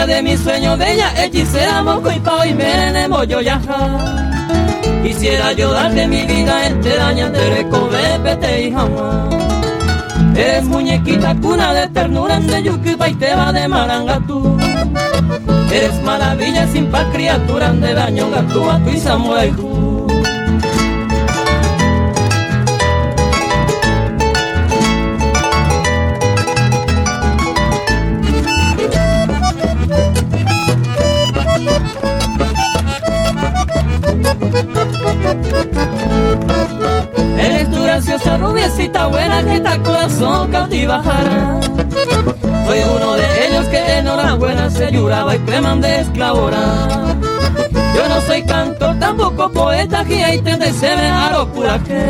novia de mi sueño, bella hechicera, moco y pao y menemo yo yaja. Quisiera yo darte mi vida entera, ñandere, cobe, pete y jamás. Eres muñequita cuna de ternura, de yuquipa y te va de marangatú. Eres maravilla sin par criatura, de daño gatúa, tu y samurai. Eres tu graciosa rubiecita buena que ta corazón cautivará. Soy uno de ellos que enhorabuena se lloraba y creman de esclavora. Yo no soy cantor, tampoco poeta, que ahí te desee a locura que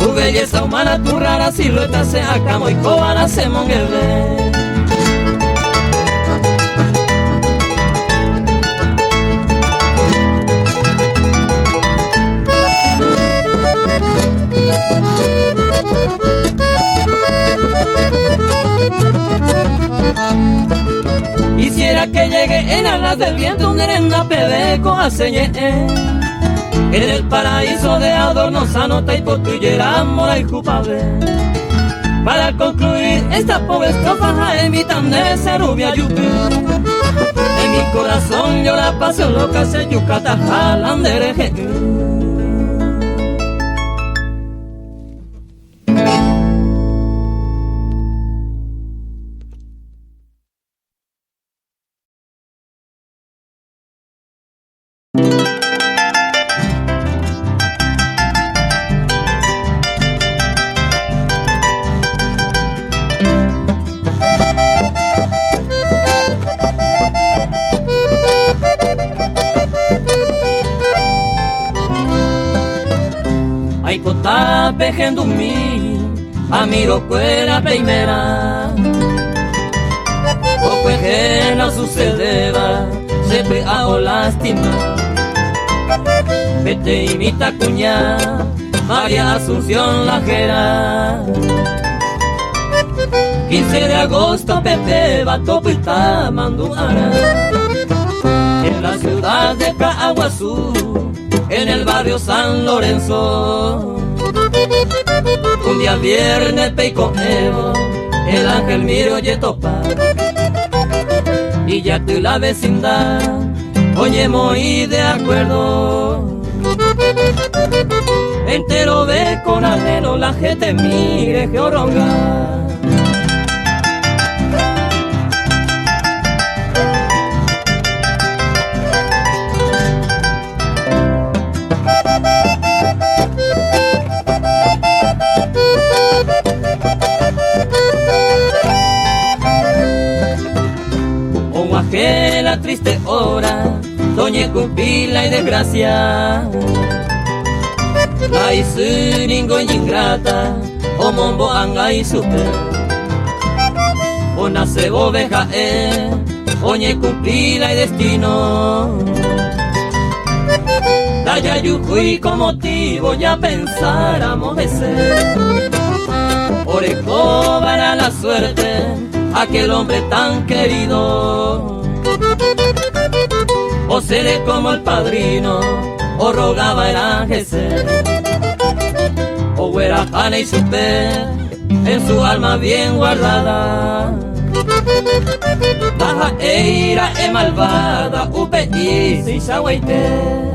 tu belleza humana, tu rara silueta se acamo y cobana se monguele. Quisiera que llegue en alas del viento, un erenda pedeco a señe. En el paraíso de adornos anota y potuyera mora y jupave. Para concluir esta pobre estrofa, Jaime de ese rubia yupi. En mi corazón llora pasión loca, se yucata jalandereje. Ay, cota pejendo mi, amiro cuera primera. O que no sucedeba, se pega o lástima. Vete imita cuña, María Asunción Lajera. 15 de agosto, Pepe Batopita Manduara. En la ciudad de Caguazú, en el barrio San Lorenzo. Un día viernes peico Evo, el ángel miro y topa. Y ya tú la vecindad, oye muy de acuerdo. Entero ve con anhelo, la gente mire que oronga. Que la triste hora, doña Cupila y desgracia, la hizo ningún ingrata, o mombo anga y super, o nace oveja oñe Cupila y destino. Daya yujuy con motivo ya pensáramos de ser, orejo para la suerte, aquel hombre tan querido. O seré como el padrino, o rogaba el ángel ser, o era Jana y supe en su alma bien guardada. Baja eira e malvada, upe y si sahuaite.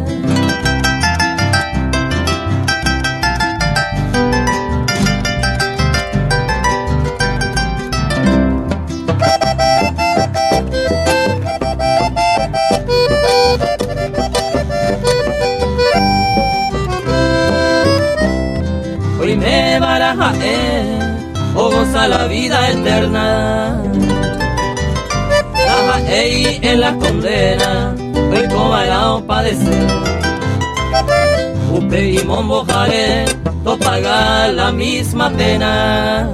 Me baraja o goza la vida eterna. Baja en la condena, hoy cobará padecer. Upe y mombo jare, to pagar la misma pena.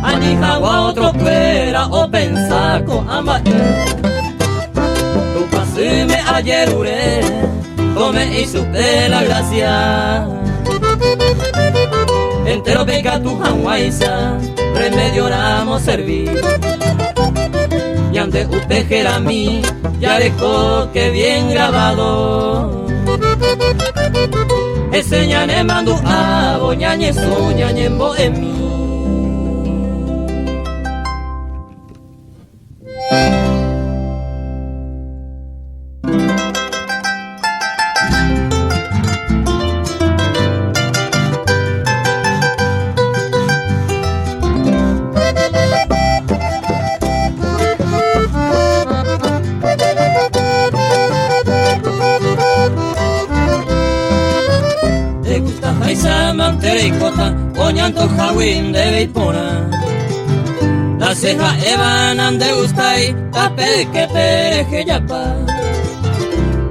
Anijagua otro fuera o pensaco ambas. Tu pasime ayer uré, come y supe la gracia. Entero pega tu janguaiza, remedio oramos servir. ande upejera mí, ya dejó que bien grabado. Ese ñane mandu abo, ñañe su, ñañe mbo en mí. Tereikota, oñanto jawin de beipona. La ceja evan ande gustai, tape que pereje yapa.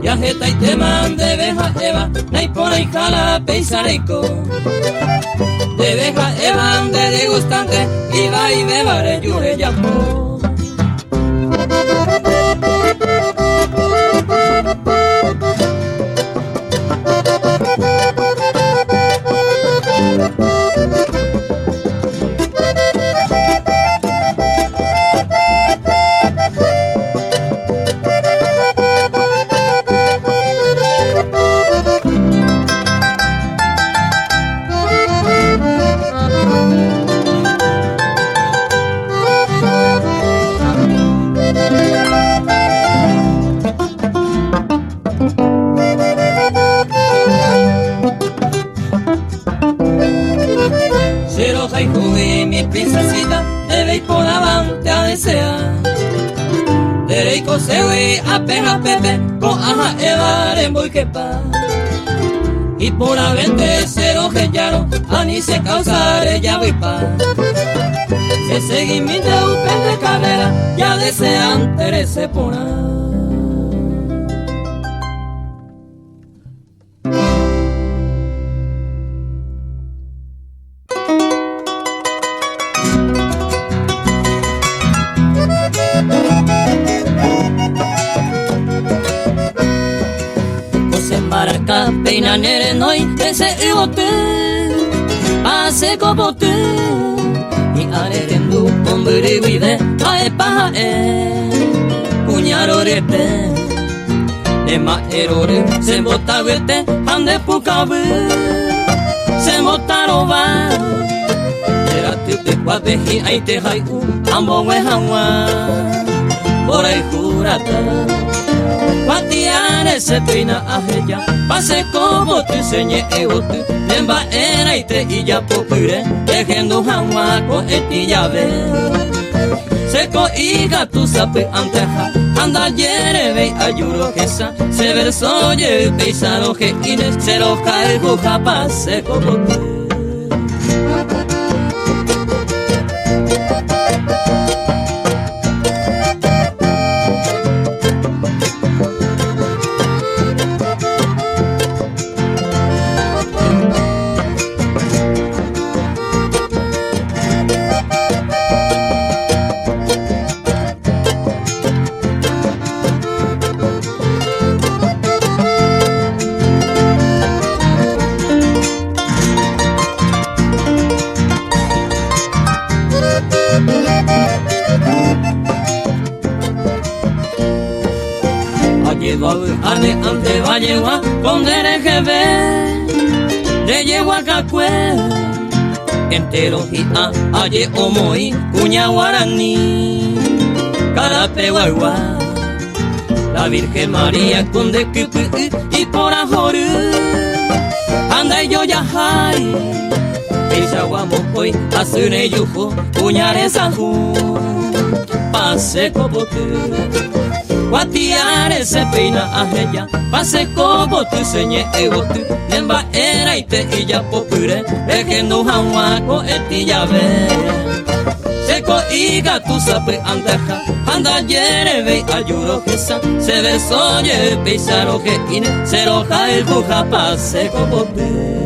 Yajeta y teman de beja eva, naipona y jala peisareiko. De beja evan de degustante, iba y bebare yure yapo. Dereiko sewe apenas pepe con aja evar en boiquepa y por avente cero gellaro ani se causare ya vipa se seguimiento upen de carrera ya desean terese pona. Peina nere noi ese ibote pase copote y arerendu hombre vive ae paja cuñarorete de ma erore se botavete ande pucabe se botaroba era te cuabeji ai te haiku ambo wehawa por ahí jurata Patiare se peina ajeya, pase como tu señe egotu, nemba era y te y ya popure, dejando jamaco etilla ve. Seco iga tu sape anteja, anda yere ve ayuro quesa, se verso ye peisaro que ines, se lo cae buja pase como tu. Ane ante vallewa con derejebe de yehuacacue entero y aye omoi cuña guaraní carapeguagua la Virgen María con de y por ajoru anda y yo ya hay pisaguamo hoy asune yujo cuñare saju pase copote Guatiare se peina ajeya, pase como tu señe egotu, nemba era y te y ya popure, dejando jamaco etilla ve. Seco iga tu sape anteja, anda yere ve ayuro quesa, se verso ye peisaro que ine, se roja el buja pase como te.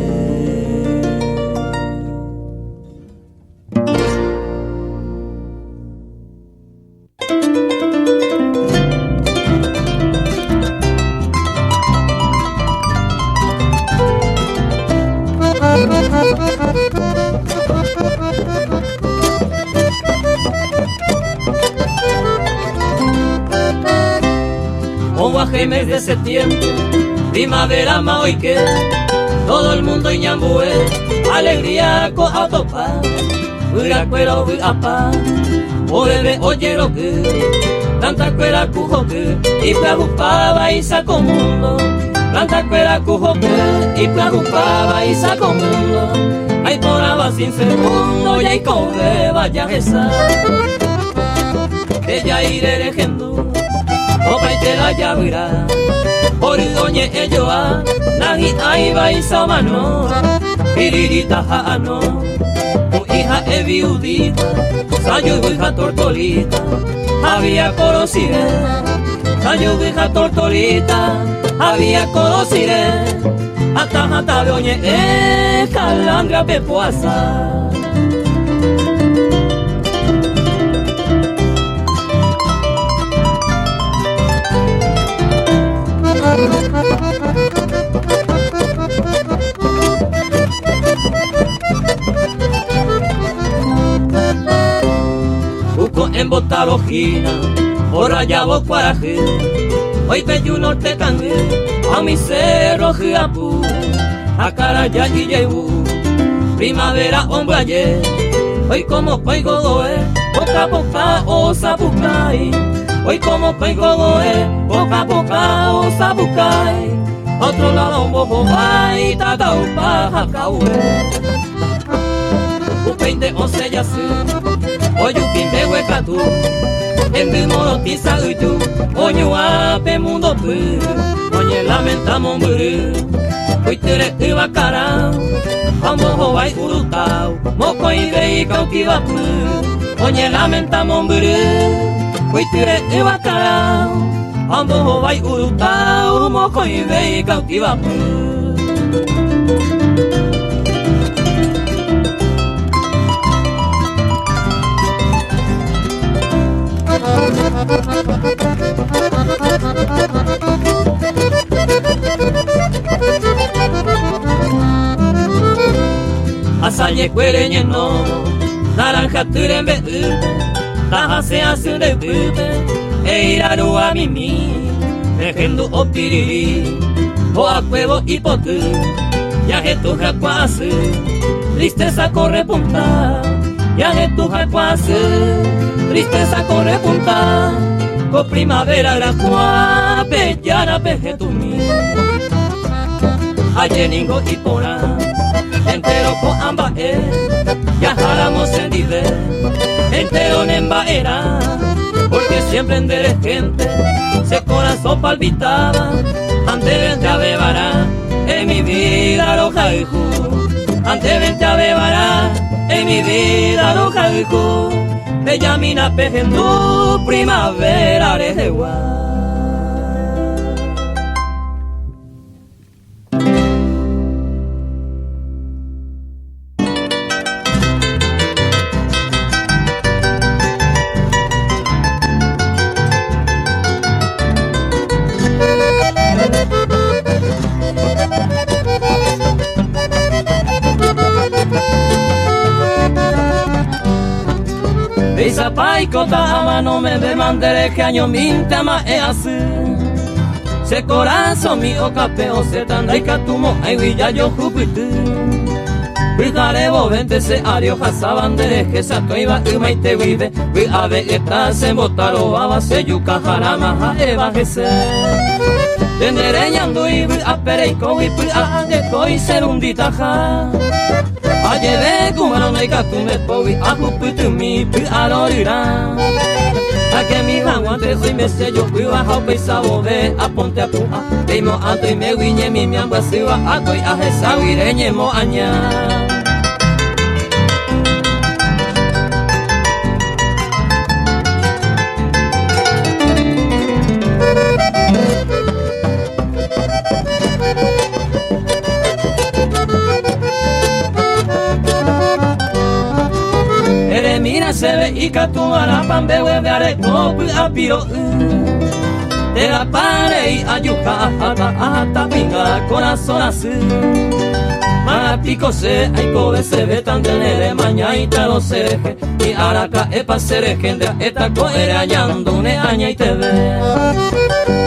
Baje mes de septiembre, primavera maoique, todo el mundo Iñambué, alegría coja topa, ura cuero apa, o bebé oye lo que, tanta cuera cujo que, y preocupaba y sacó mundo, tanta cuera cujo que, y preocupaba y sacó mundo, ay poraba sin segundo y ay cobre vaya esa, ella iré lejendo. Opa y te la llavirá, por doñe elloa, nahi aiba y samano, piririta jaano, tu hija es viudita, sayo hija tortolita, había conocido, sayo hija tortolita, había conocido, hasta doñe calandra pepuasa. Busco en botalojina, por allá vos cuaraje, hoy peyu norte cangue, a mi cerro jiapu, a caraya y yebu, primavera hombre ayer, hoy como paigo goe, poca poca o sapucay, hoy como paigo goe, poca poca o sapucay, otro lado un bojo vai, tata upa jacaue, upein de once ya se. Oyukin de huecatu, en mi morotiza uyu, oño ape mundo pu, oñe lamenta momburu, oitere iba cara, ambojo vai urutau, moko ibe i cautiva pu, oñe lamenta momburu, oitere iba cara, ambojo vai urutau, moko ibe i cautiva pu. Asaye cuereñe no, naranja turembe taja se hace de pube, e iraro a mimi, dejendo o piriri, o a cuevo y potu, ya que tu jacuase, tristeza corre punta, ya que tu jacuase, tristeza corre punta, co primavera gracua, pellana peje tu mi, ayeningo y pora, entero co amba ya jalamos en dive, entero nemba era, porque siempre en de gente, se corazón palpitaba, ante vente a bebará, en mi vida roja y ante vente a bebará, en mi vida roja y bella mina pejendo primavera de gua. Esa paicota ama no me demandere que año minta ma e así. Se corazón mío capeo se tanda y catumo ay villa yo jupitu. Pijare bo vente se ario jasabandere que sa toiba y te vive. Vi ave estás en botaro baba se yuca jarama ja eva jese. Tendereñando y vi a pereico y pi a de coi ser un ditaja. Ayeve kumano no ikatume powi ahuputu mi pi alorira. A que mi aguante soy me sello cuiva hau peisa bove aponte a pua. Teimo alto y me guiñe mi miamba siwa atoi a jesa guireñe mo aña. Mira se ve y catuara pambe hueve arecopu apiro de la pare y ayuca hasta pinga corazón así Pico se hay cobe se ve tan de mañaita lo sereje y araca epa sereje de esta coere hallando une aña y te ve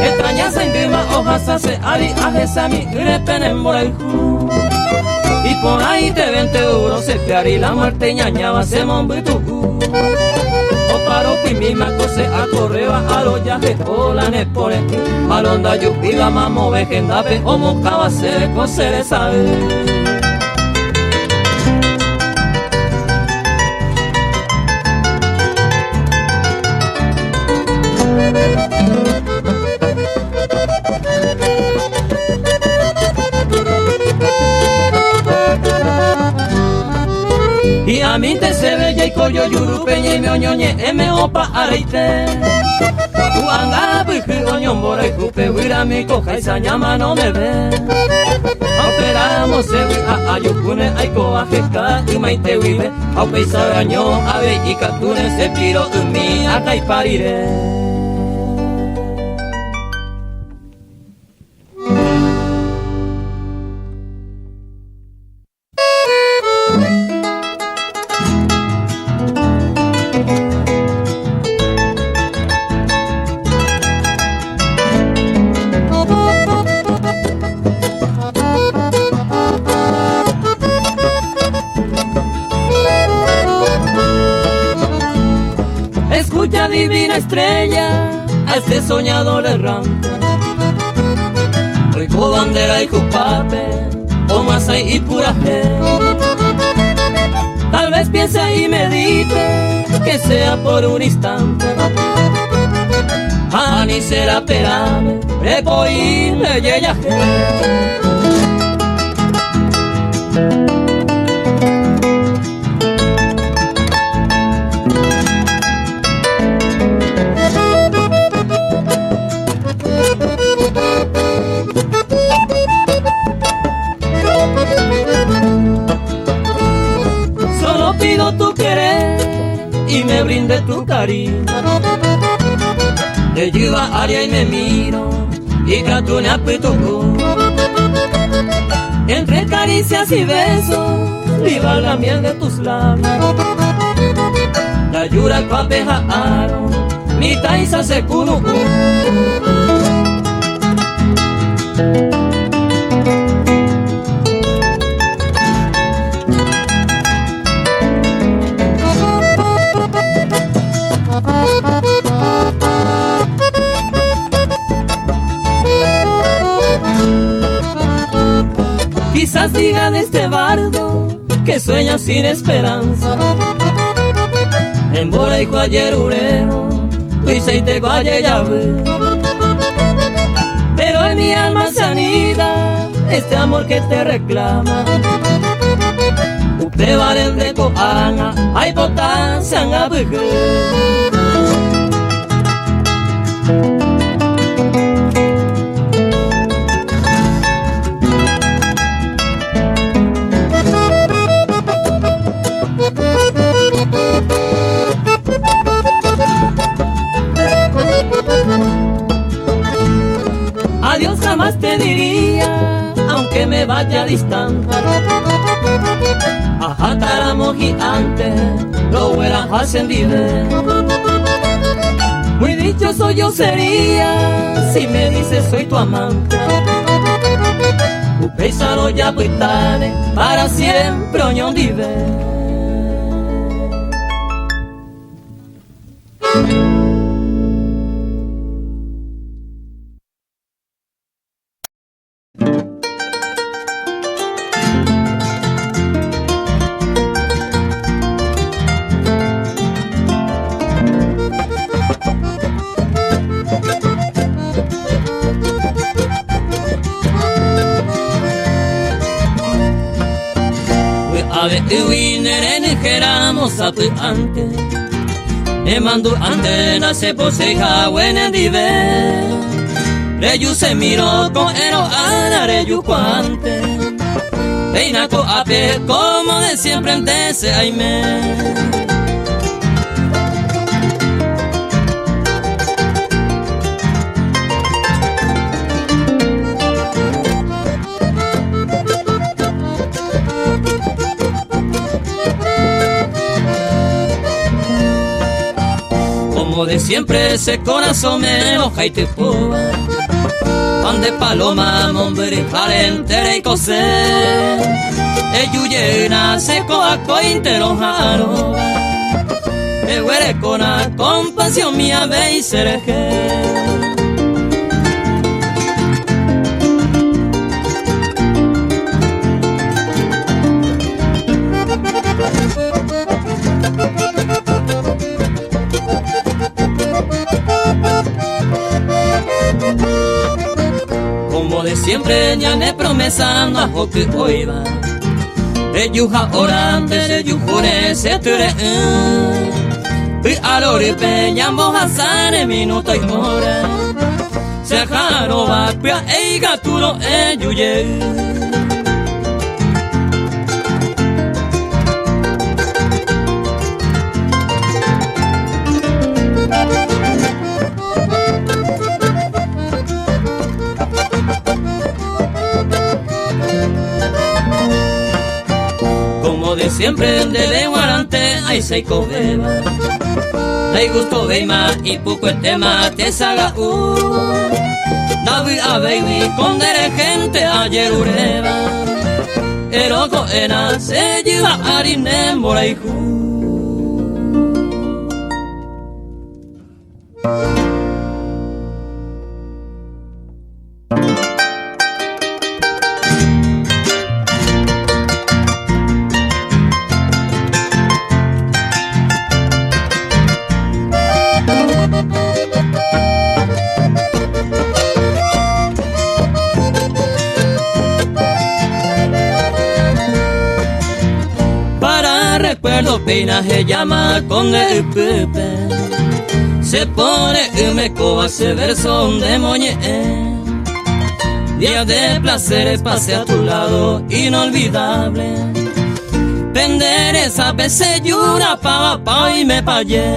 extraña se ingrima hojas hace ari ajesa mi repenen por el ju y por ahí te 20 euros se peari la muerte ñañaba se mombritu o paro pimima cose a correba a los yajes o la nepore malonda yupiga mamo vejendape o mocaba se cosere sabe. Y a mí te se ve y coyo yurupeña y me oñoñe me opa areite tu anga buji oñón bora y jupe huira mi coja y sañama no me ve operamos se vi a ayukune ay coajeca y maite vive a peisa año ave y catune se piro mi acá y parire. Escucha divina estrella a este soñador errante rico bandera y cupape o masai y puraje tal vez piense y medite que sea por un instante ani será perame repo y leyeyaje. Pido tu querer y me brinde tu cariño. Te lleva área y me miro y catune apituco. Entre caricias y besos, viva la miel de tus labios. La yura coapeja aro, mi taisa se cunu. Quizás diga de este bardo que sueña sin esperanza. En Bora y Guayerurero, Luisa y te llave. Pero en mi alma se anida este amor que te reclama. Upe varen de coana, hay potencia en abeje. Adiós jamás te diría, aunque me vaya distante. Ajá, taramo gigante, lo hueran ascendido. Muy dichoso yo sería, si me dices soy tu amante. Upésalo ya puitane, para siempre oñón vive. Ave uinere nigeramos apu ante Emandu ante na se poseja wene dive Reyu se miró con ero ana reyu cuante Peinaco ape como de siempre ante se aime Como de siempre ese corazón me enoja y te poa. Pan de paloma, momberi, jalentere y cosé. Eyuyena, seco a cointero jaro. Eguere con la compasión mía ve y sereje. Como de siempre ya ne promesa no hago que oiga. Yuja orante se yujure se ture. Y alori peñamos a sane minuto y hora. Se jaro va pia eiga turo eyuye. Como de siempre de guarante hay seiko beba. Hay gusto beima y poco el tema te saga David a baby con dere gente ayer ureba. Eroko ena se lleva harine moraihu. Recuerdo pena se llama con el pepe. Se pone me coba ese verso de moñe. Día de placeres pasé a tu lado inolvidable. Vender esa vez llora pa y me payé.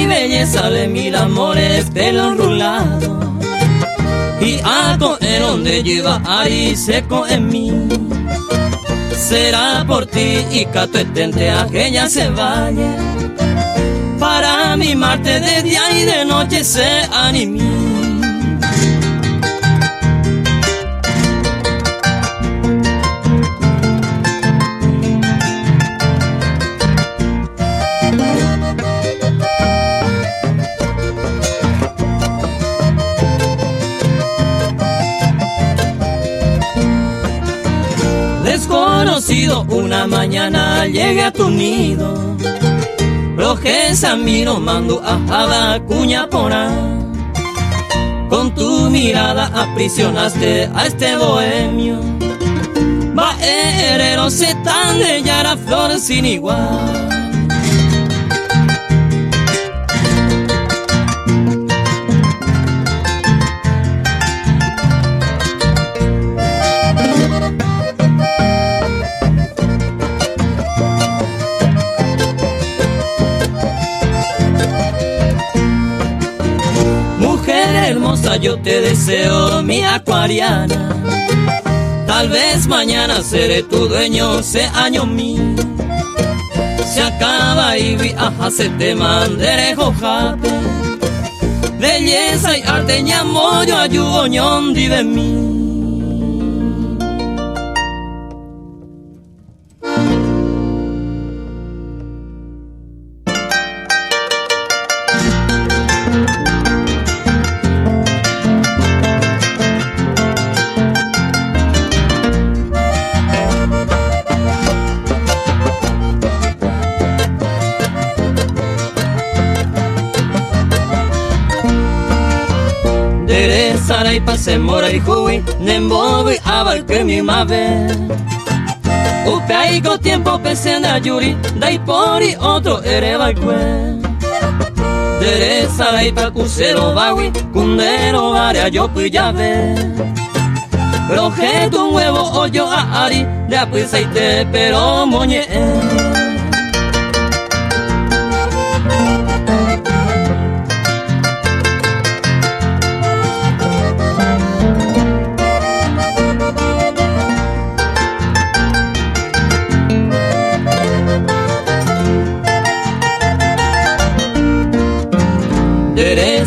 Belleza de mil amores, pelo enrulado. Y algo en donde lleva ahí seco en mí. Será por ti y cato etente a que ella se vaya. Para mimarte de día y de noche se animí. Desconocido una mañana llegué a tu nido. Rojeza miro mando a jada cuña pora. Con tu mirada aprisionaste a este bohemio. Baerero se tan de yara flor sin igual. Hermosa, yo te deseo, mi acuariana. Tal vez mañana seré tu dueño, se año mío. Se acaba y viaja, se te mandaré jojape. Belleza y arte llamo yo ayudoñón de mí. Sarai pase mora y hui nembobi abarque mi mave. Upeigo tiempo pese na yuri dai pori otro ere balcue. Dere sarai pa kusero bawi kundero vare yo pillave. roje tu huevo hoyo a ari de apisaite pero moñe.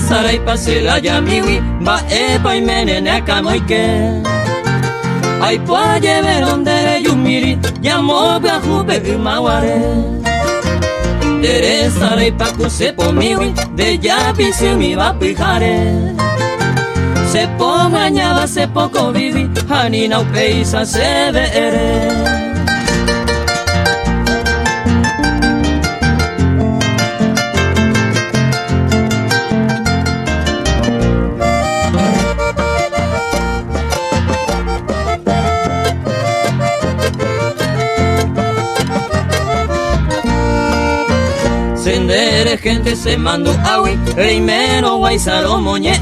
Sarai pasela ya miwi ba epa y menene akamoike. Ay puaye ver donde yumiri ya mobe a jube maware. Dere sarai pa kusepo miwi de ya pisi mi va pijare. Se po mañaba se poco vivi hani na upeisa se vere. Sendere gente se mandó awi Reimero guaisaro moñe.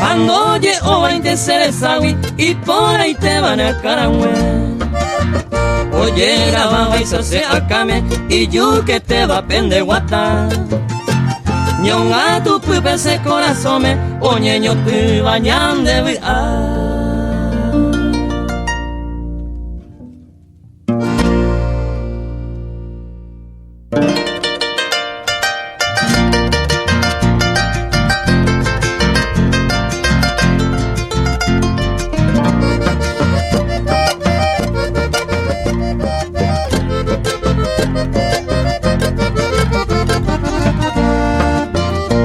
Anoye o vainte seres awi y por ahí te van a carangüe. Oye graba guaisa se acame y yo que te va a pende guata. Ñon a tu pupe se corazón me oñe ño te bañan de via.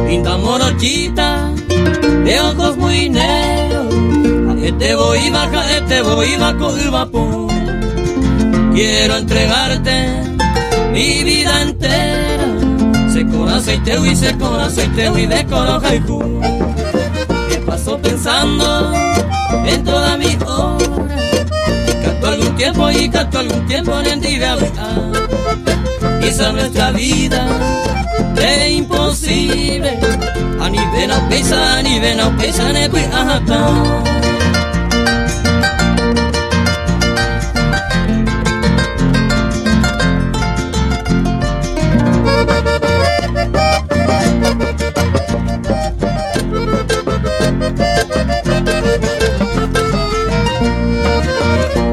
Linda morochita de ojos muy negros, te voy bajo el vapor. Quiero entregarte mi vida entera. Se con aceite y de coro haiku. Que paso pensando en toda mi obra. Y canto algún tiempo en divia. Quizá nuestra vida es imposible. A nivel no pesa, ne pues ajata.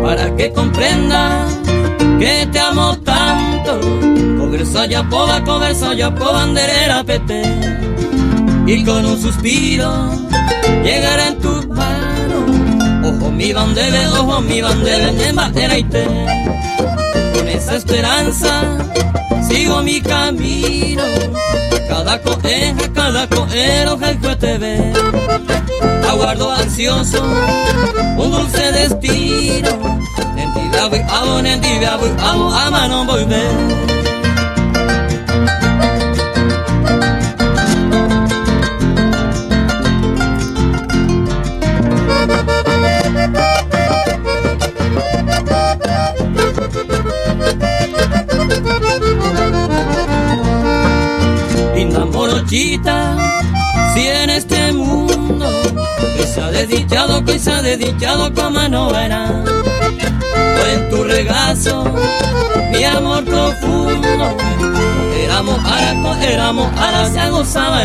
Para que comprenda que te amo tanto, conversa ya po banderera pete. Y con un suspiro llegará en tu mano. Ojo mi bandera en bandera y te. Con esa esperanza sigo mi camino. Cada coero que te ve. Aguardo ansioso un dulce destino. En tibia amo a mano volver. Linda morochita, si en este mundo que se ha dedicado como no era. O en tu regazo, mi amor profundo, éramos ara, se gozaba.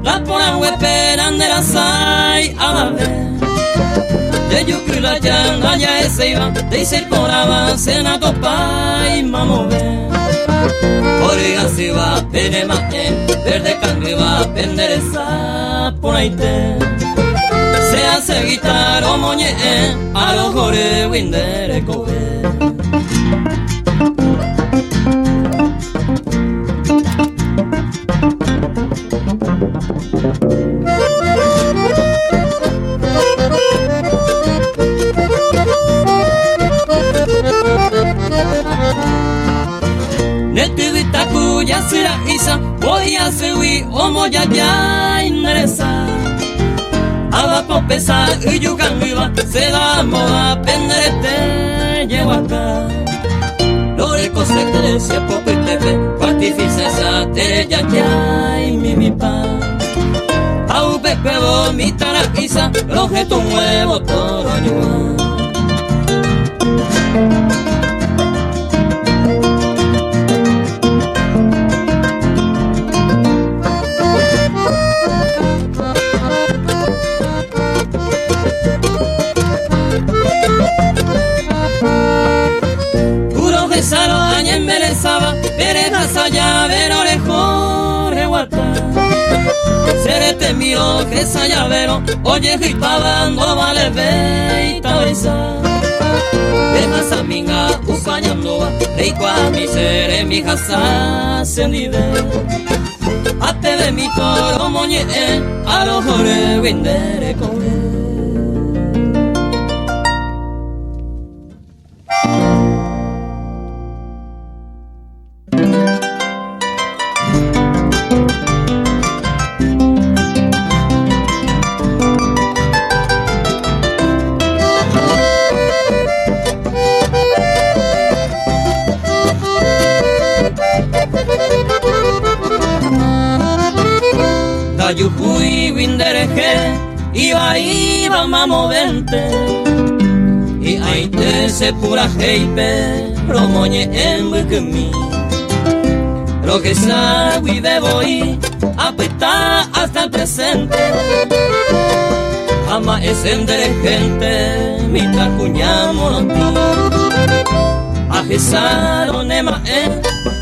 La pona hueperan de la sai a ver. De yucrila changa ya ese iba, de ser por avance na copa y mamove. Origa si va pene maten, verde cangre va pendereza por ahí te. Se hace guitarra o moñe, a los jore windere coge. Betubita cuya sira isa, voy a sewi omo ya inderesa. Aba popesa uyukan viva, se da moda penderete llevo acá. Lore cosete se popitepe, cuartificesa tere ya y mi pa. Au pepe vomita la isa, roje tu nuevo toro yuan. Saro añe merezaba, pereja saya ver orejo rehuata. Serete miro que saya vero, oye jipaba no vale veita brisa. Deja saminga usanyandua, reikwa mi sere mi jasa sendide. Ate de mi toro moñe, arojore windere koe. Yujui windereje, iba mamovente. Y ahí te se pura heipe, romoñe en bukumi. Lo que sabe de voy, apeta hasta el presente. Ama es enderejente, mi tacuñamo no Ajesaron nema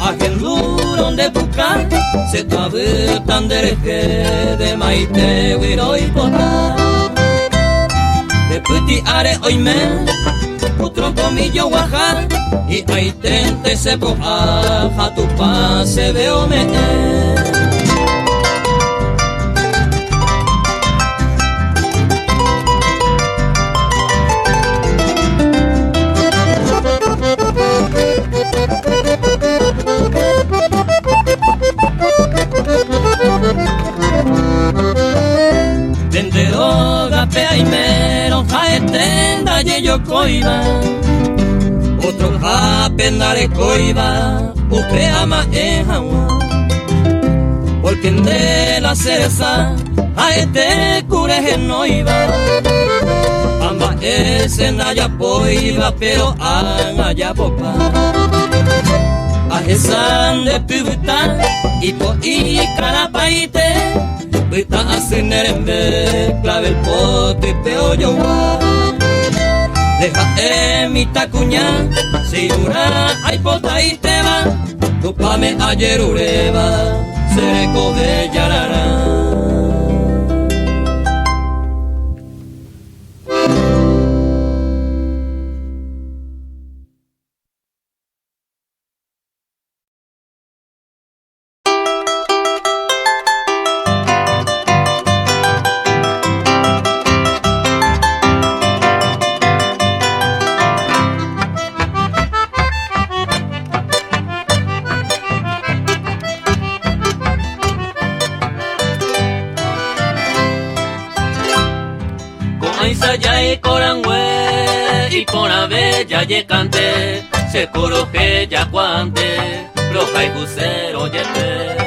ajenduron de pucar. Se tabutan de maite wiro y pota. De puti are oime, utro comillo guajar. Y ahí tente se poja, tu pase veo me. Venderoga peaimero jaetenda yeyo coiba. Otro japendare coiba, upeama ejawa. Porque de la cereza jaete cureje no iba. Amba esena ya poiba, pero anga popa. Ajesan de pibuta, ipo y carapaite. Vita a sinerembe, clave el pote peo yo. Deja mi tacuña, si una hay pota y te va. Tu pame ayer ureba, sereco de yarara. Ya ye cante, se coroje ya guante, roja y bucero yepe.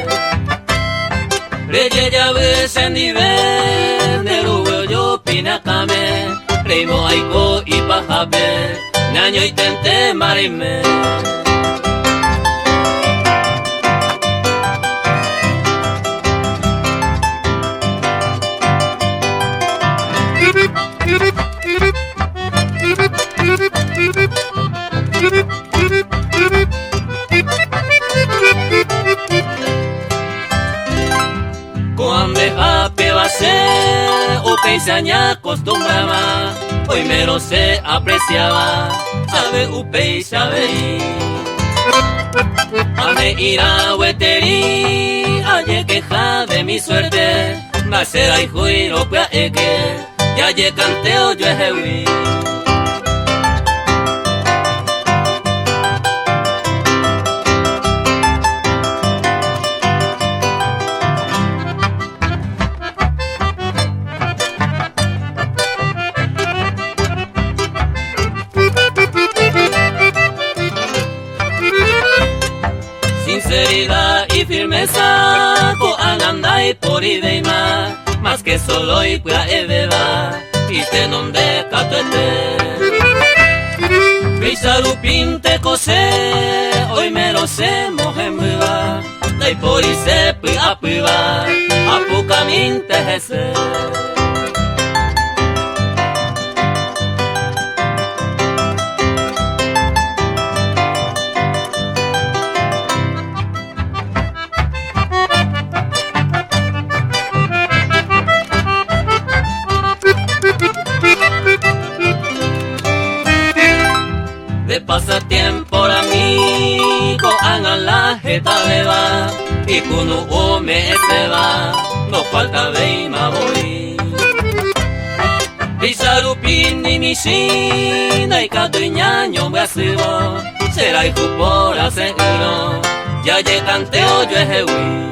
Reye ya ves en nivel, de luego yo pinacame, reimo aiko y pajabe, naño y tente marime. Upeisaña acostumbraba, hoy mero se apreciaba, sabe upei sabe. Ame ira hueteri, aye queja de mi suerte, masera y juiro pea eke, ya ye canteo yo ejewi. sinceridad y firmeza, coananda y por ideima, más que solo y puya ebeba, y te nombre catuete. Beisarupin te cose, hoy me lo sé, mojemba, dai por y se puya puya, apucamin te jese. De pasatiempo a mí, coan la jeta beba, y cuando ome se va, no falta veima voy. Pisarupin ni mishina y caduñaño me asivo, será hijo por hacer uno, ya llegante o yo ejewi.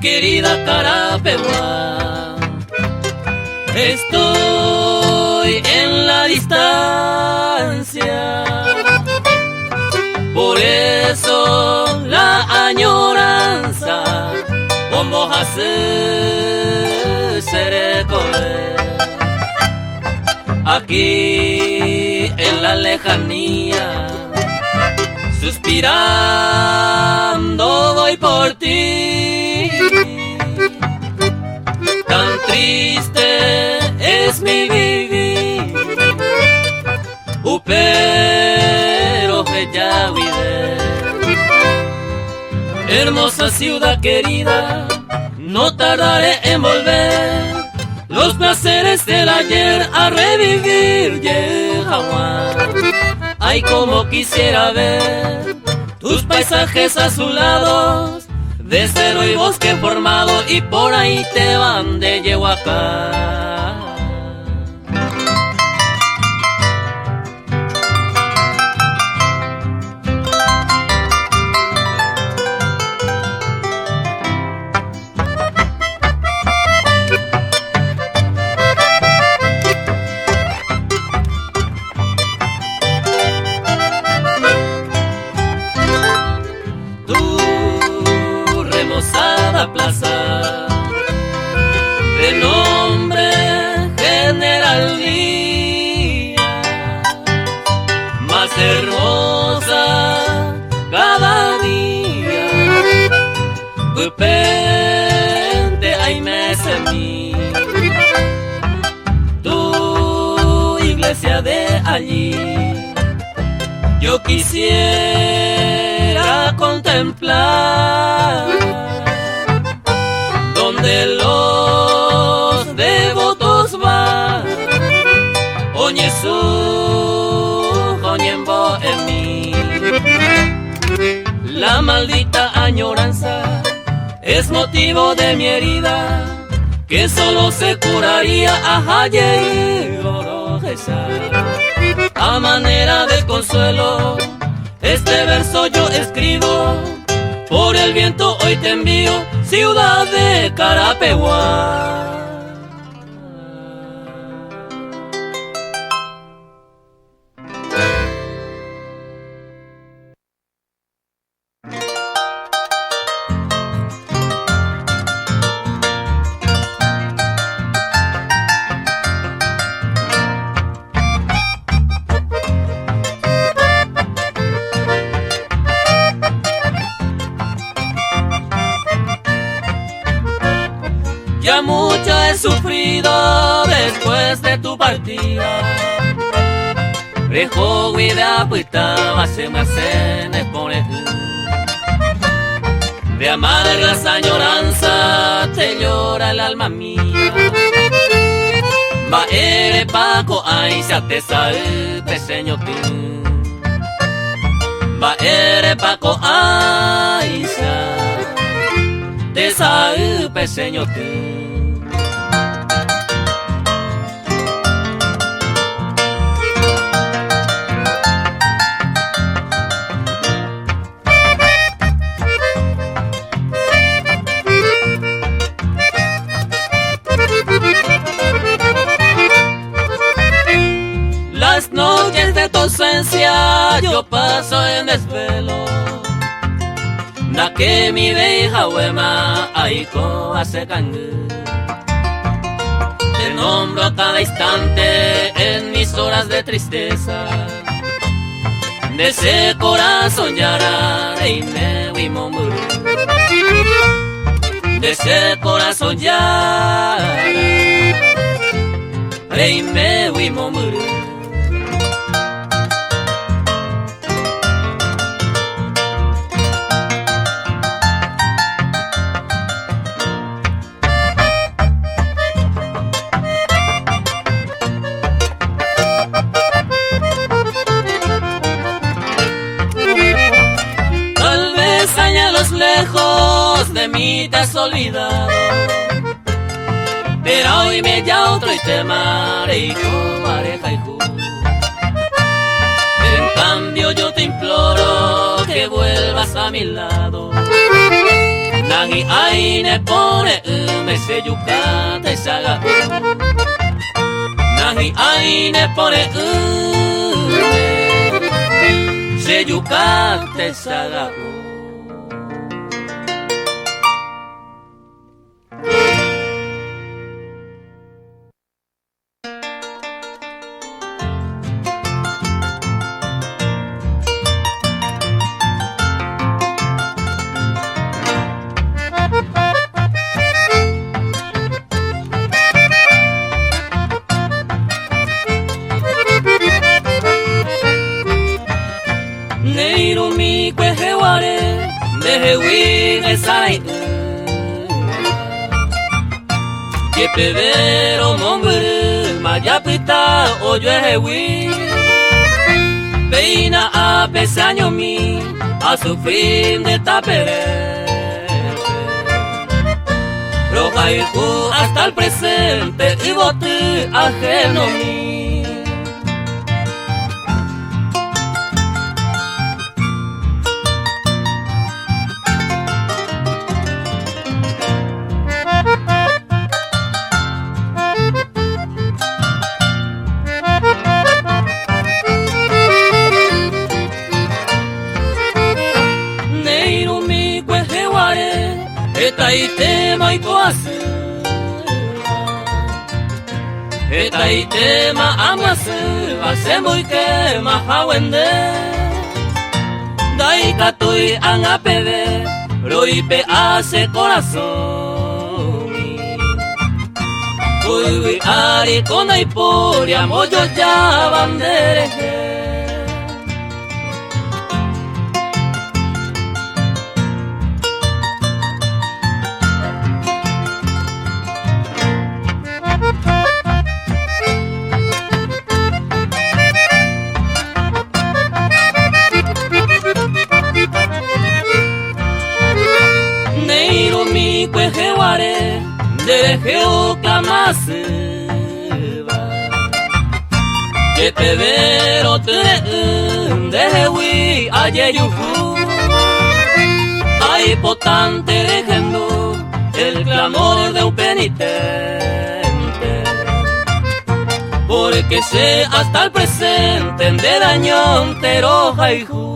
Querida Carapeguá, estoy en la distancia, por eso la añoranza, como hacer se recoger. Aquí en la lejanía, suspirando voy por ti. Tan triste es mi vivir, pero que ya vive. Hermosa ciudad querida, no tardaré en volver, los placeres del ayer a revivir. Yehawan, ay como quisiera ver tus paisajes azulados, de cerro y bosque formado, y por ahí te van de Yehuacán. Plaza de nombre General Díaz, más hermosa cada día, Pupente ay me semí, tu iglesia de allí, yo quisiera contemplar, donde los devotos van, oye su oñembo en mí. La maldita añoranza es motivo de mi herida, que solo se curaría a Haye a manera de consuelo. Este verso yo escribo, por el viento hoy te envío, ciudad de Carapeguá. Ya mucho he sufrido después de tu partida. Rejo guida puita, hace más en expone. De amargas añoranza te llora el alma mía. Va ere paco ay se atesa el peseño tú. Va ere paco ay reseñote. Las noches de tu ausencia yo paso en desvelo. Na que mi deja huema aiko hace cangue. Te nombro a cada instante en mis horas de tristeza. De ese corazón yara reine wimomuru. De ese corazón yara reine wimomuru. Lejos de mí te has olvidado, pero hoy me ya otro y te marico, pareja y ju. En cambio yo te imploro que vuelvas a mi lado. Nagi aine pone me se yucate saga. Nagi aine pone se yucate saga. Pero mombre mayapita oyo ewi Veina a pesaño mi a sufrir de tapere Roja y hasta el presente y bote ajeno mi Etaitema ikoase Etaitema amase Asembuike mahawende Daikatui angapede Roipe hace corazón Uy ari konaiporia Moyo ya bandereje Dejeo clamase Que te vero te dejewi ayeyufu Ay potante dejando el clamor de un penitente Porque sé hasta el presente de daño entero jaijú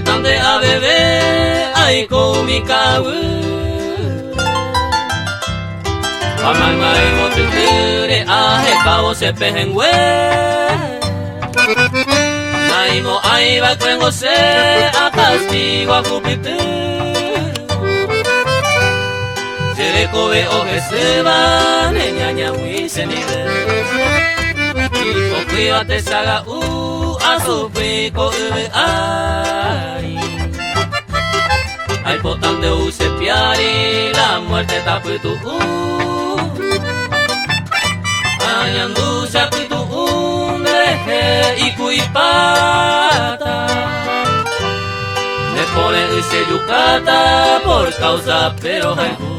Tande a bebé, ay komika Amangay mo tutire, ahe kao se pehengwe Nay mo ay bagwengo se, a castigo a kupite Jerekobe ogeseba neñaña wisenide Ikokuiwa te saga asufiko ai Ay potan de use piari la muerte taputu Añandu saputu deje ikuipata Me pone ese yucata por causa pero hay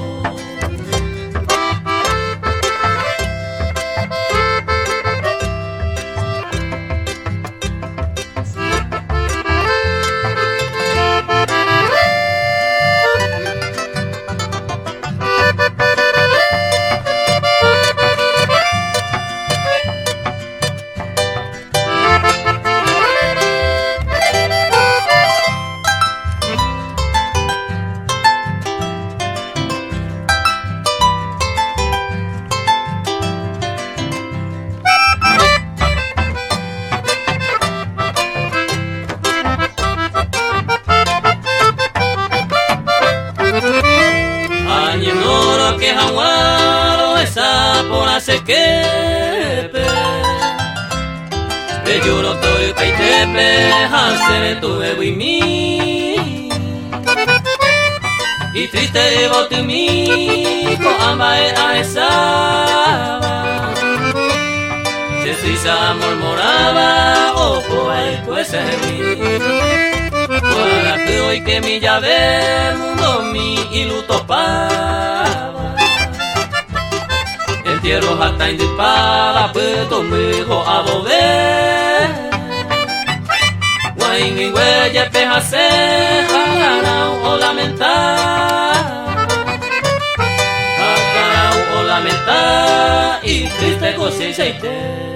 sequepe Te lloro toy paitepe Hansere tuve mi Y triste bote mi Ko ambae aesaba Se suiza murmuraba Ojo el cuese Para que hoy que mi llave Mundo mi iluto pava Quiero hasta indispada, pero me dijo a volver. Guain y huella peja ceja, o lamentar. O lamentar, y triste cosa y seite.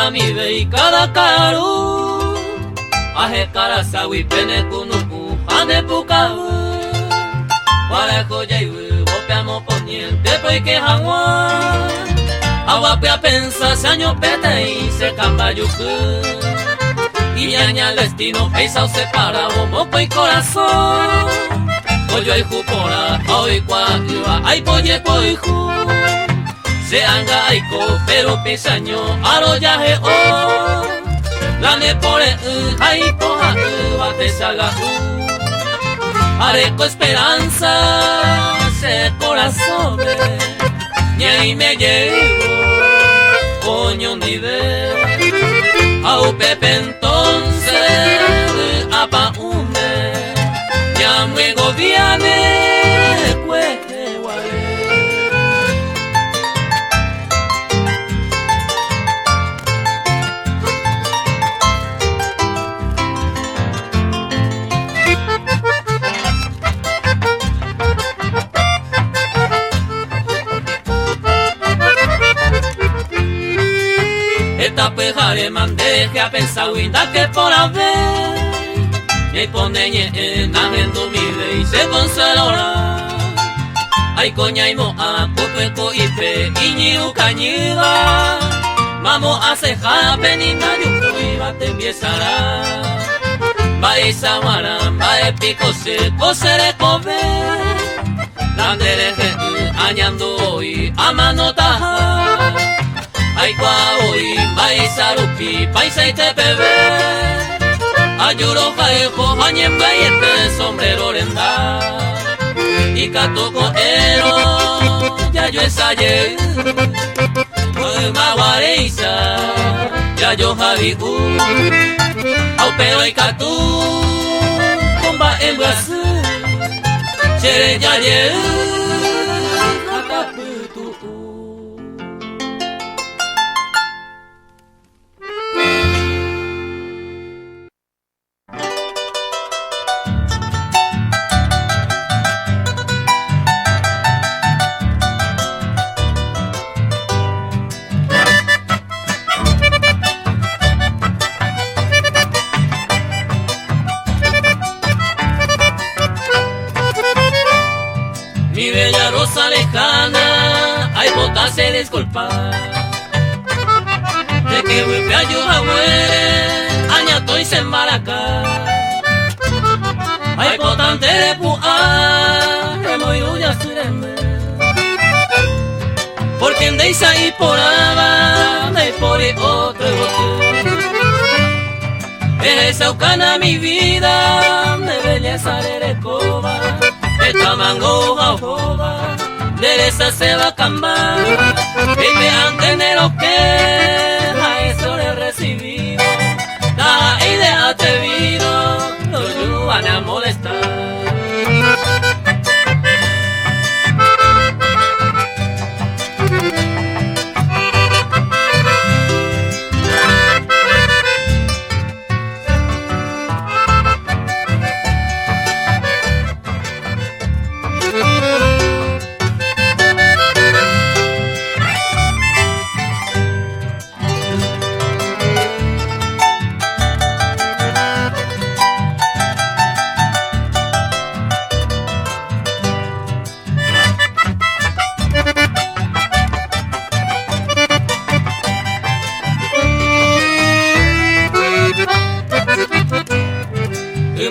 A mi vei cada caro Aje cara sawi pene kunu ane pukawu Para joya y bopeamo poniente porque hawa Agua pea pensa se año pete y se camba yuku Y ñaña el destino peisa o separa moco y corazón Oyo ay jupora hoy cuajua ay poye poiju Se anga aiko, pero pesaño aroyaje o La nepore aipo bate saga Areco esperanza se corazón Ñei me llevo coño nivel Au pepe entonces apa une Ya me gobiane cueje guare Pejare mandeje a pensar winda que por haber Y poneñe en agendo mi rey se consolora Ay coña y moa pupeco y pe iñi ucañiga Mamo a ceja penina yuku y bate empiezará Bae samara bae pico seco seré comer Landereje añando hoy a mano taja Ay hoy baisarupi paisa y te bebé Ayuro jaejo hañen bayete sombrero lenda Y catoko ero ya yo ensayé Muy maguareisa ya yo javi Au pero y catu comba en Brasil Chere ya ye hace disculpar. De que vuelve a ayudar, añato y se embaraca. Ay, potente de puar, que muy uya sureme. Porque en deisa y por aba, de por y otro bote. Esa ucana mi vida, de belleza de recoba. Esta mangoja joba, de esa se va a cambar. Y me han tenido que a eso le he recibido. La idea atrevido, lo ayudan a molestar.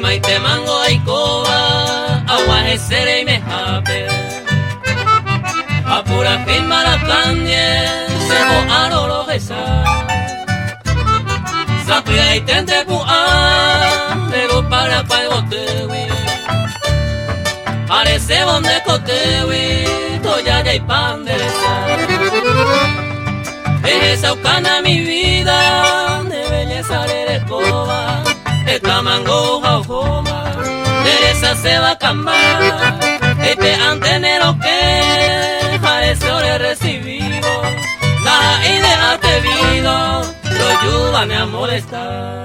Maite mango ay coba, agua esere y me jape. Apura firma la candie, se mo arolo gesa. Sapia y tente pua, pero para pagotewi. Parece bonde cotewi, toya ya y pan de esa ucana mi vida, de belleza de escoba. Esta mangoja o joma, de esa se va a cambar. Este antenero que a eso le he recibido. La idea te vido, lo ayudan a molestar.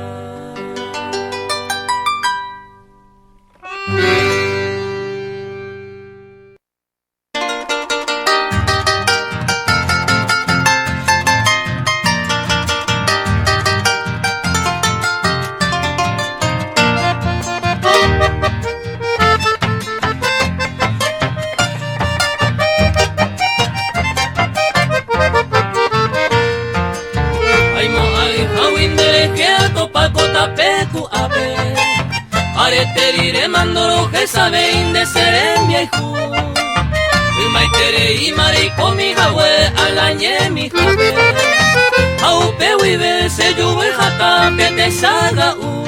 Areterire mandoro que sabe inde seremia y ju. Y maitere y marico mi jawe alañe mi jawe. Aupe wibe se yuve jata pete saga u.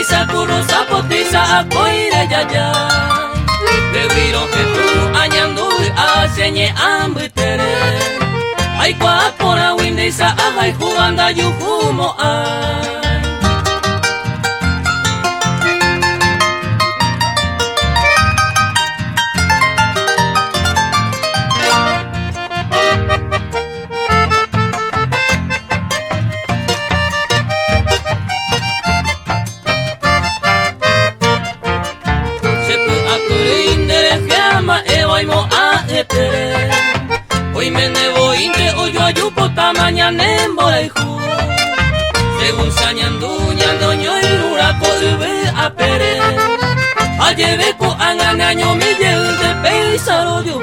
Sakuro sapotiza akoire yaya. Bebiro que tú añandu aseñe ambitere. Ay kwa pora windesa ay juganda yukumo ay. Hoy me nebo inte oyo ayupo tamaña nembo de ju. Según sañandu ñando ñoirura kolbe apere. Ayeve ko ananaño mi yel de peisaro de ju.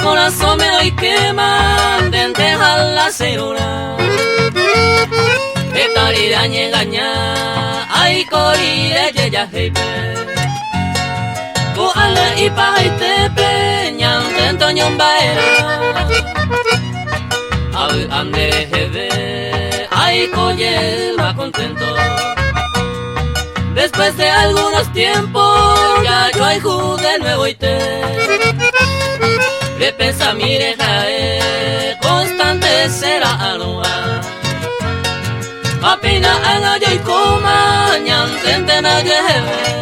Corazón me doy quema, denteja la cerona. Etarira ñengaña, ay corire yeya heipe. Ko ala ipa haitepe, ñantento ñombaera. ande jeve, ay coye más contento. Después de algunos tiempos, ya yo hay de nuevo y te de pensa mire jae, constante será aloha. Apina anga yo y coma, ñantente na jeve.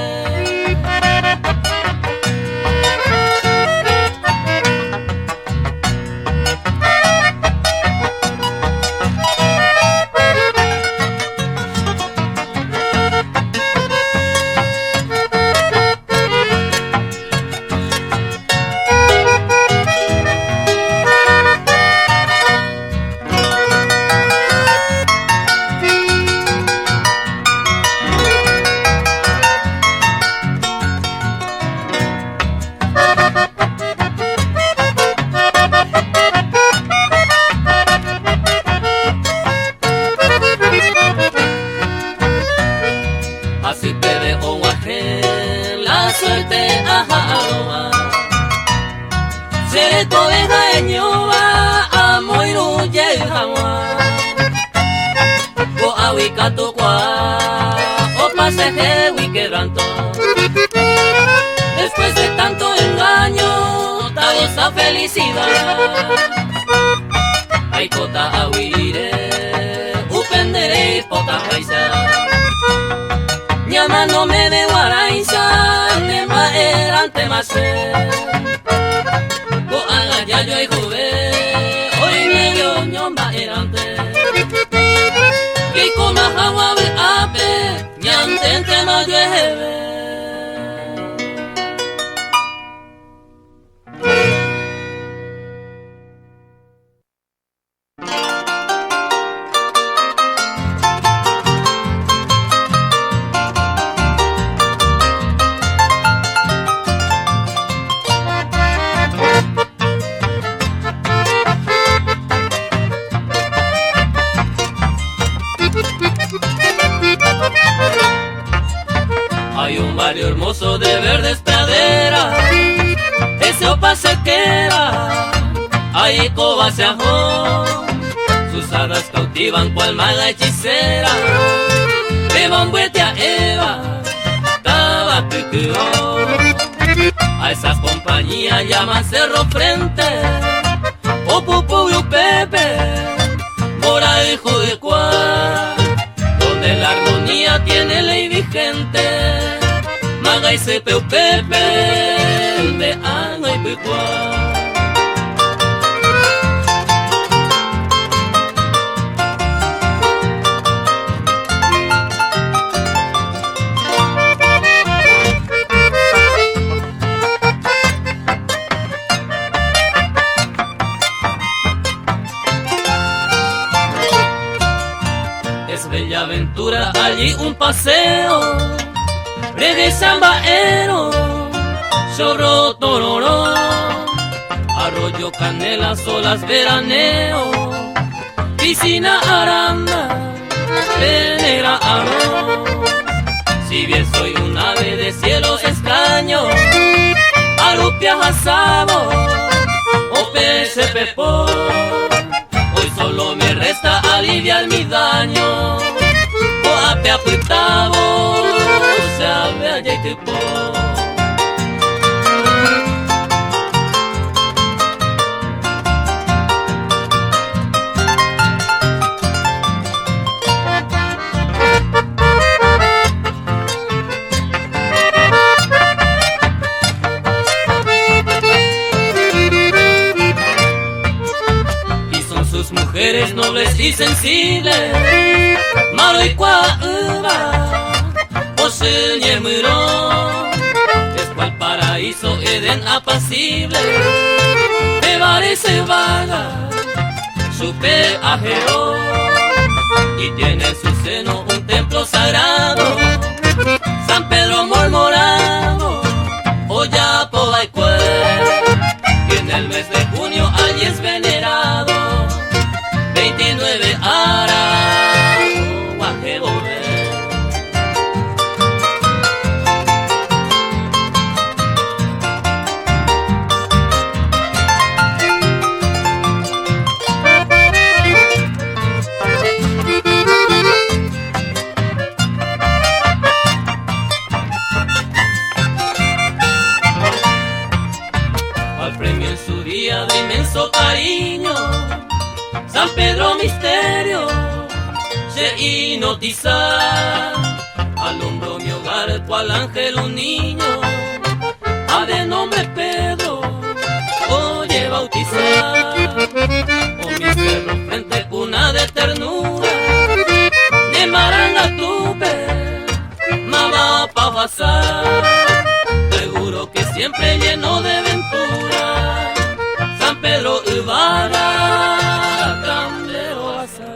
Así te dejo guaje, la suerte ajaroa. Seré tu oveja eñoa, amo y ruye jawa. O ahuicato qua, o paseje huiqueranto. Después de tanto engaño, ta goza felicidad. Ay cota ahuire, upendere y pota paisa. Llamándome de Guaraiza, de maerante masé. O haga ya yo y juve, hoy me dio ñomba erante. Y con la agua de ape, ñantente no llueve. Hay un barrio hermoso de verdes praderas, ese opa sequera, ahí coba se ajó. Sus hadas cautivan cual maga hechicera, de bombuete a Eva, taba piqueó. A esas compañías llaman Cerro Frente, o Pupu y Pepe, por ahí Judecuá, donde la armonía tiene ley vigente. Maga y Cepeu Pepe, de Ano y Picuá. Es bella aventura, allí un paseo, reggae sambaero, chorro tororó, arroyo canela, solas veraneo, piscina aranda, venera arroz. Si bien soy un ave de cielos extraños, arupias asabo, o pese pepó. Hoy solo me resta aliviar mi daño, o ape apitabo, sabe allá y tipo. Mujeres nobles y sensibles, Maro y Cuauba, Oseñe Miró, es cual paraíso Edén apacible, te parece vaga, supe ajero, y tiene en su seno un templo sagrado, San Pedro Mormorado, Oyapo Baicue, y en el mes de junio allí es venerado. 29 ara, guaje volver. se hipnotizar. Alumbro mi hogar cual ángel un niño, de nombre Pedro, oye bautizar. Con mis perros frente una de ternura, de maranga tupe, mamá pa' pasar. Seguro que siempre lleno de ventura, San Pedro Ibarra, Trambero Azar.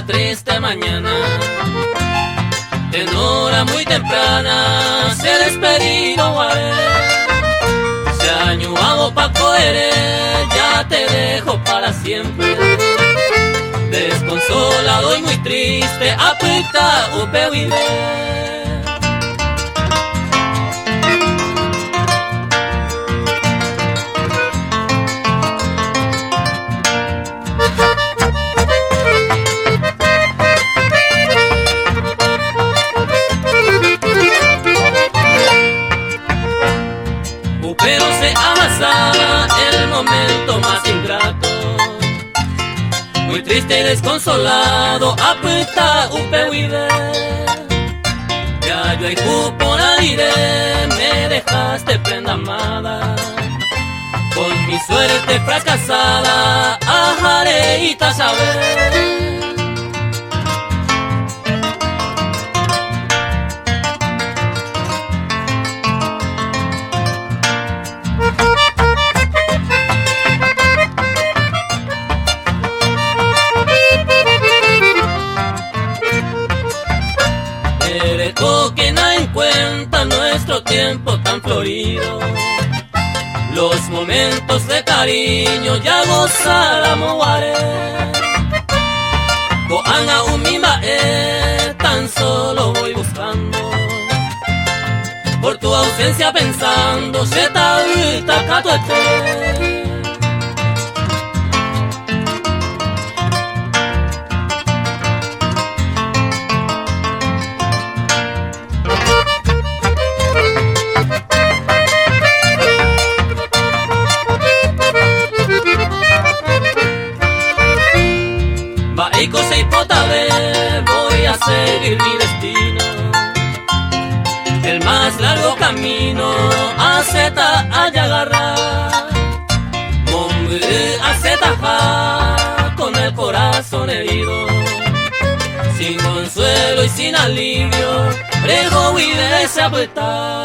Triste mañana, en hora muy temprana, se despedido se añuado pa' coger, ya te dejo para siempre. Desconsolado y muy triste, apita upe vive. Pero se avanzaba el momento más ingrato, muy triste y desconsolado, apita upe vive. Ya yo hay por aire, me dejaste prenda amada, con mi suerte fracasada, ajareita saber. Que no en cuenta nuestro tiempo tan florido, los momentos de cariño ya gozáramos guaré. Coanga umima tan solo voy buscando, por tu ausencia pensando, se ta catuete. Y cosa hipótave, voy a seguir mi destino, el más largo camino a Zeta allá agarrar, a Zeta con el corazón herido, sin consuelo y sin alivio, prego y desapretar.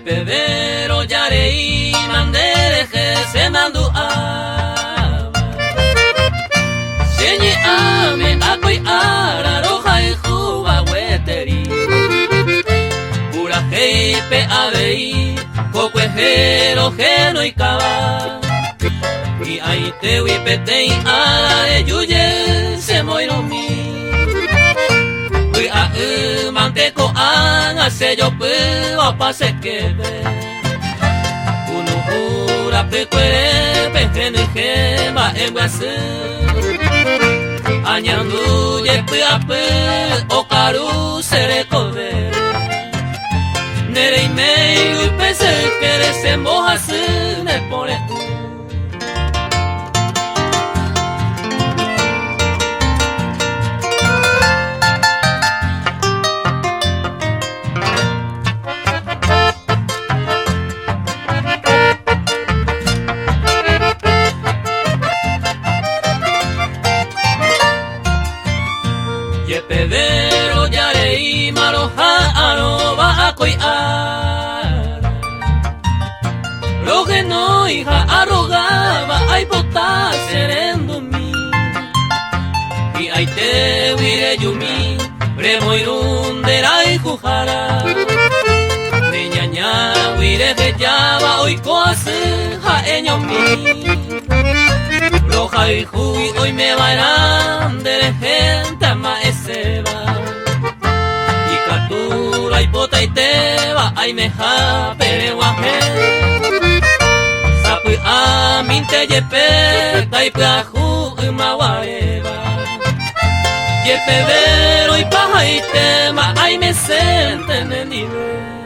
Pedero yarei mandereje se mandu a Señi ame akoi ara roja y juba weteri Pura heipe abei cocuejero geno y caba Y ahí te huipetei a yuye se moiro mi manteco hace yo puedo pase que ve uno pura pecuere pejeno y gema en guasé añando yepe o caru se cover nere y medio y pese que se moja se me pone Pedero yarei koi ara. Lo que no hija arrogaba ay pota serendo mi. Y ay te huire yumi, premo irundera y jujara. Niña ña huire que llava hoy coase ja eño mi. Roja y juy hoy me vayan de gente ama ese va. Y captura y pota y te va ay me ja pereguaje. Sapu a min te yepe tai prahu ma waeva. Yepe vero y paja y tema ay me senten en nivel.